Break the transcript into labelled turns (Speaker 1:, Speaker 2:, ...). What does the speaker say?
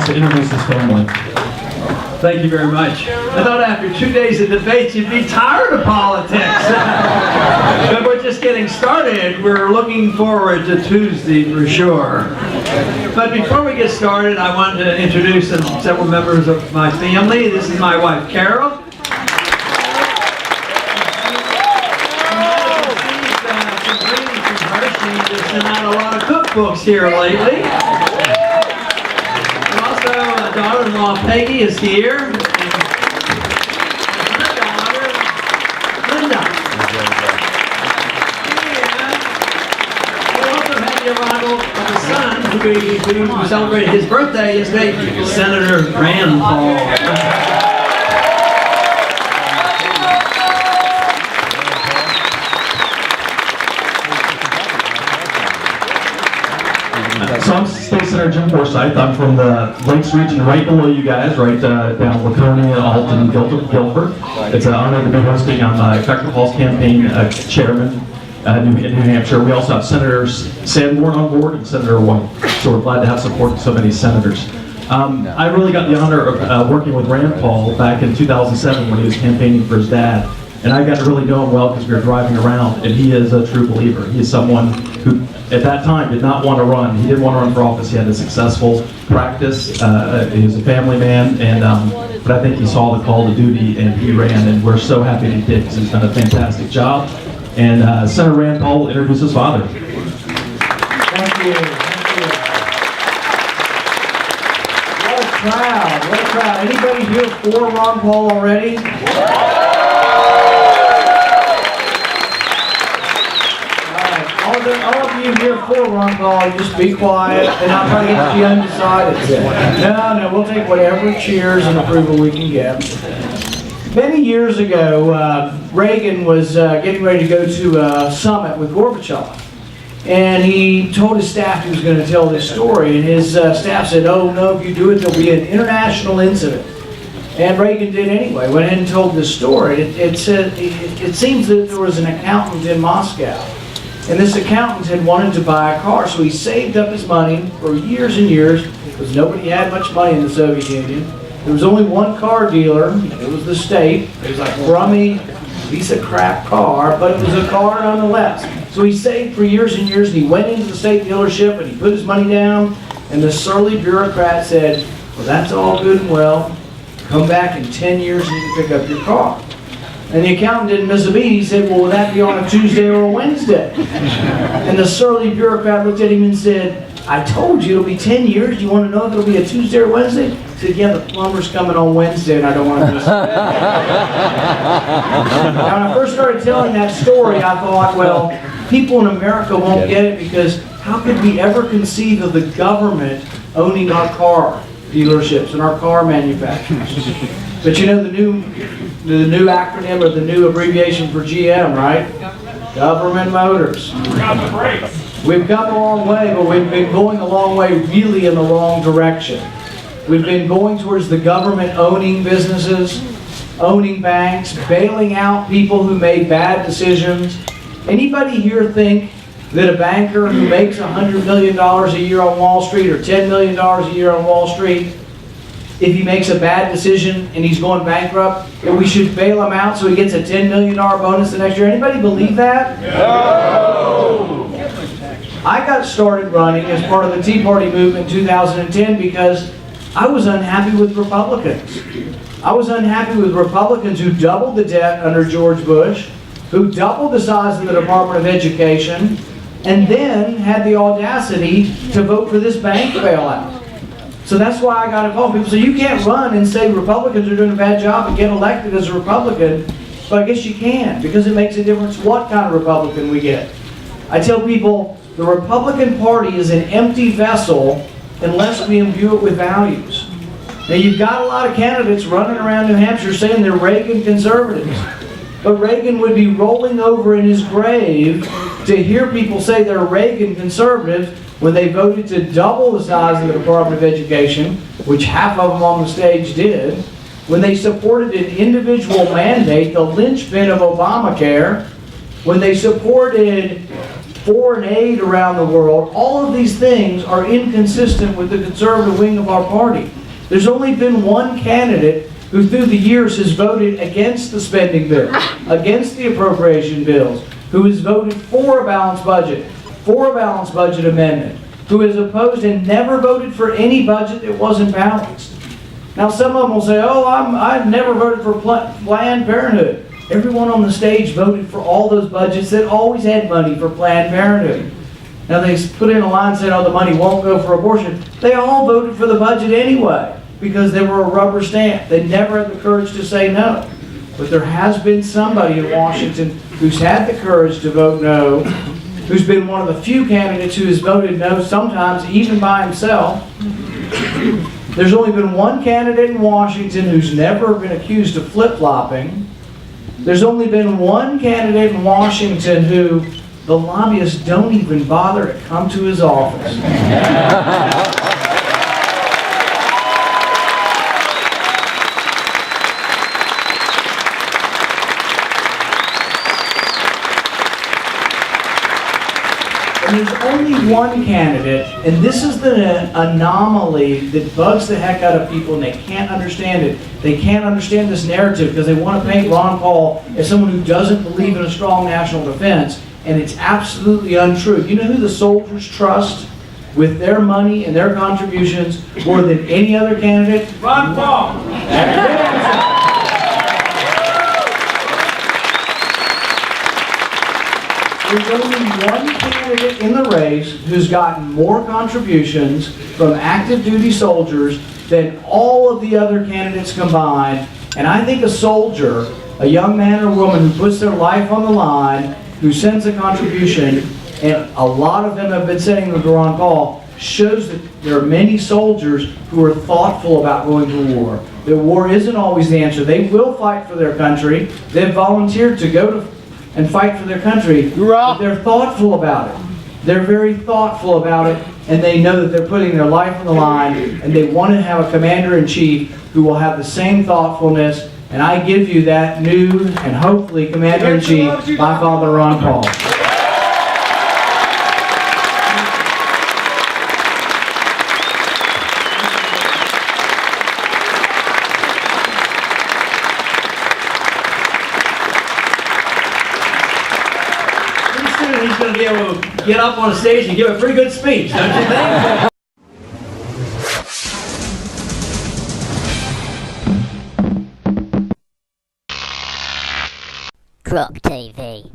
Speaker 1: chance to introduce his family.
Speaker 2: Thank you very much. I thought after 2 days of debates you'd be tired of politics. But we're just getting started. We're looking forward to Tuesday for sure. But before we get started, I want to introduce several members of my family. This is my wife, Carol. She's sent out a lot of cookbooks here lately. And also, my daughter-in-law Peggy is here. And her daughter, Linda. And we also had the arrival of the son who celebrated his birthday yesterday, Senator Rand Paul.
Speaker 1: So I'm State Senator Jim Forsythe. I'm from the Lakes region right below you guys, right down Laconia, Alton, Guilford. It's an honor to be hosting. I'm Dr. Paul's campaign chairman in New Hampshire. We also have Senators Sanborn on board and Senator White. So we're glad to have support of so many senators. I really got the honor of working with Rand Paul back in 2007 when he was campaigning for his dad. And I got to really know him well because we were driving around, and he is a true believer. He is someone who, at that time, did not want to run. He didn't want to run for office. He had a successful practice. He was a family man, and but I think he saw the call to duty, and he ran, and we're so happy that he did because he's done a fantastic job. And Senator Rand Paul will introduce his father.
Speaker 3: Thank you. What a crowd. What a crowd. Anybody here for Ron Paul already? All of you here for Ron Paul, just be quiet and I'll try to get you undecided. No, we'll take whatever cheers and approval we can get. Many years ago, Reagan was getting ready to go to a summit with Gorbachev. And he told his staff he was going to tell this story. And his staff said, oh no, if you do it, there'll be an international incident. And Reagan did anyway, went ahead and told this story. It seems that there was an accountant in Moscow. And this accountant had wanted to buy a car, so he saved up his money for years and years, because nobody had much money in the Soviet Union. There was only one car dealer, it was the state. It was like a crummy, piece of crap car, but it was a car nonetheless. So he saved for years and years, and he went into the state dealership, and he put his money down, and the surly bureaucrat said, well, that's all good and well. Come back in 10 years and you can pick up your car. And the accountant didn't miss a beat. He said, well, will that be on a Tuesday or a Wednesday? And the surly bureaucrat looked at him and said, I told you it'll be 10 years. Do you want to know if it'll be a Tuesday or Wednesday? He said, yeah, the plumber's coming on Wednesday and I don't want to miss it. Now, when I first started telling that story, I thought, well, people in America won't get it because how could we ever conceive of the government owning our car dealerships and our car manufacturers? But you know the new acronym or the new abbreviation for GM, right? Government Motors. We've come a long way, but we've been going a long way really in the wrong direction. We've been going towards the government owning businesses, owning banks, bailing out people who made bad decisions. Anybody here think that a banker who makes $100 million a year on Wall Street or $10 million a year on Wall Street, if he makes a bad decision and he's going bankrupt, that we should bail him out so he gets a $10 million bonus the next year? Anybody believe that? No! I got started running as part of the Tea Party movement in 2010 because I was unhappy with Republicans. I was unhappy with Republicans who doubled the debt under George Bush, who doubled the size of the Department of Education, and then had the audacity to vote for this bank bailout. So that's why I got involved. People say, you can't run and say Republicans are doing a bad job and get elected as a Republican. But I guess you can, because it makes a difference what kind of Republican we get. I tell people, the Republican Party is an empty vessel unless we imbue it with values. Now you've got a lot of candidates running around New Hampshire saying they're Reagan conservatives. But Reagan would be rolling over in his grave to hear people say they're Reagan conservatives when they voted to double the size of the Department of Education, which half of them on the stage did, when they supported an individual mandate, the linchpin of Obamacare, when they supported foreign aid around the world. All of these things are inconsistent with the conservative wing of our party. There's only been one candidate who through the years has voted against the spending bill, against the appropriation bills, who has voted for a balanced budget amendment, who has opposed and never voted for any budget that wasn't balanced. Now some of them will say, oh, I've never voted for Planned Parenthood. Everyone on the stage voted for all those budgets that always had money for Planned Parenthood. Now they put in a line saying, oh, the money won't go for abortion. They all voted for the budget anyway because they were a rubber stamp. They never had the courage to say no. But there has been somebody in Washington who's had the courage to vote no, who's been one of the few candidates who has voted no, sometimes even by himself. There's only been one candidate in Washington who's never been accused of flip-flopping. There's only been one candidate in Washington who the lobbyists don't even bother to come to his office. And there's only one candidate, and this is the anomaly that bugs the heck out of people, and they can't understand it. They can't understand this narrative because they want to paint Ron Paul as someone who doesn't believe in a strong national defense, and it's absolutely untrue. You know who the soldiers trust with their money and their contributions more than any other candidate?
Speaker 2: Ron Paul.
Speaker 3: There's only one candidate in the race who's gotten more contributions from active duty soldiers than all of the other candidates combined. And I think a soldier, a young man or woman who puts their life on the line, who sends a contribution, and a lot of them have been sending them to Ron Paul, shows that there are many soldiers who are thoughtful about going to war. That war isn't always the answer. They will fight for their country. They've volunteered to go to and fight for their country, but they're thoughtful about it. They're very thoughtful about it, and they know that they're putting their life on the line, and they want to have a commander-in-chief who will have the same thoughtfulness, and I give you that new and hopefully commander-in-chief, my father, Ron Paul.
Speaker 2: He's going to be able to get up on a stage and give a pretty good speech, don't you think?
Speaker 4: GrokTV.